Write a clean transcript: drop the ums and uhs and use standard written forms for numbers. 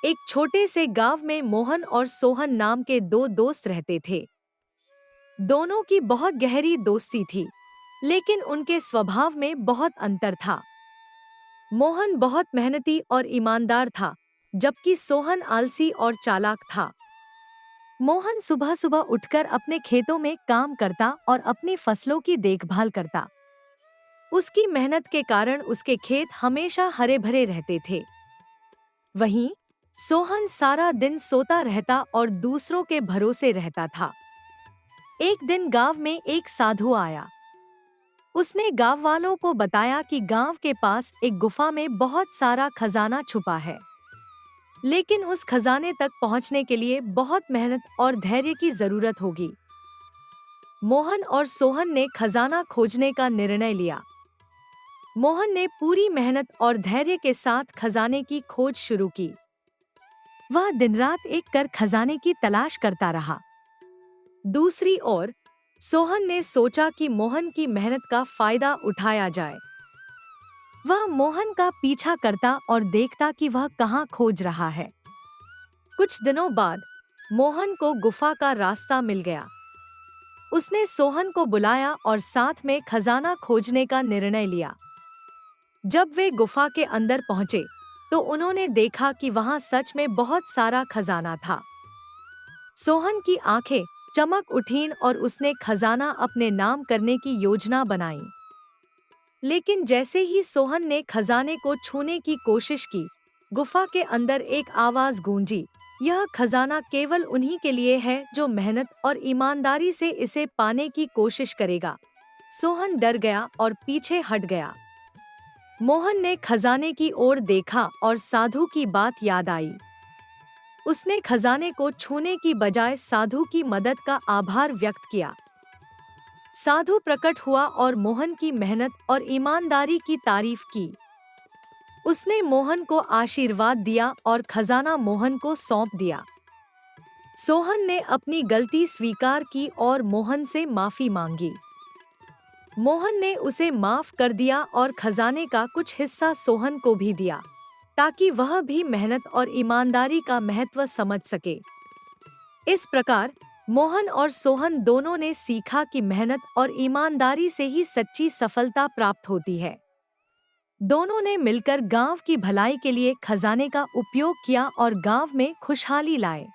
एक छोटे से गांव में मोहन और सोहन नाम के दो दोस्त रहते थे। दोनों की बहुत गहरी दोस्ती थी, लेकिन उनके स्वभाव में बहुत अंतर था। मोहन बहुत मेहनती और ईमानदार था, जबकि सोहन आलसी और चालाक था। मोहन सुबह सुबह उठकर अपने खेतों में काम करता और अपनी फसलों की देखभाल करता। उसकी मेहनत के कारण उसके खेत हमेशा हरे भरे रहते थे। वहीं सोहन सारा दिन सोता रहता और दूसरों के भरोसे रहता था। एक दिन गांव में एक साधु आया। उसने गांव वालों को बताया कि गांव के पास एक गुफा में बहुत सारा खजाना छुपा है, लेकिन उस खजाने तक पहुंचने के लिए बहुत मेहनत और धैर्य की जरूरत होगी। मोहन और सोहन ने खजाना खोजने का निर्णय लिया। मोहन ने पूरी मेहनत और धैर्य के साथ खजाने की खोज शुरू की। वह दिन रात एक कर खजाने की तलाश करता रहा। दूसरी ओर सोहन ने सोचा कि मोहन की मेहनत का फायदा उठाया जाए। वह मोहन का पीछा करता और देखता कि वह कहाँ खोज रहा है। कुछ दिनों बाद मोहन को गुफा का रास्ता मिल गया। उसने सोहन को बुलाया और साथ में खजाना खोजने का निर्णय लिया। जब वे गुफा के अंदर पहुंचे, तो उन्होंने देखा कि वहां सच में बहुत सारा खजाना था। सोहन की आंखें चमक उठीं और उसने खजाना अपने नाम करने की योजना बनाई। लेकिन जैसे ही सोहन ने खजाने को छूने की कोशिश की, गुफा के अंदर एक आवाज गूंजी, यह खजाना केवल उन्हीं के लिए है जो मेहनत और ईमानदारी से इसे पाने की कोशिश करेगा। सोहन डर गया और पीछे हट गया। मोहन ने खजाने की ओर देखा और साधु की बात याद आई। उसने खजाने को छूने की बजाय साधु की मदद का आभार व्यक्त किया। साधु प्रकट हुआ और मोहन की मेहनत और ईमानदारी की तारीफ की। उसने मोहन को आशीर्वाद दिया और खजाना मोहन को सौंप दिया। सोहन ने अपनी गलती स्वीकार की और मोहन से माफी मांगी। मोहन ने उसे माफ कर दिया और खजाने का कुछ हिस्सा सोहन को भी दिया, ताकि वह भी मेहनत और ईमानदारी का महत्व समझ सके। इस प्रकार मोहन और सोहन दोनों ने सीखा कि मेहनत और ईमानदारी से ही सच्ची सफलता प्राप्त होती है। दोनों ने मिलकर गांव की भलाई के लिए खजाने का उपयोग किया और गांव में खुशहाली लाए।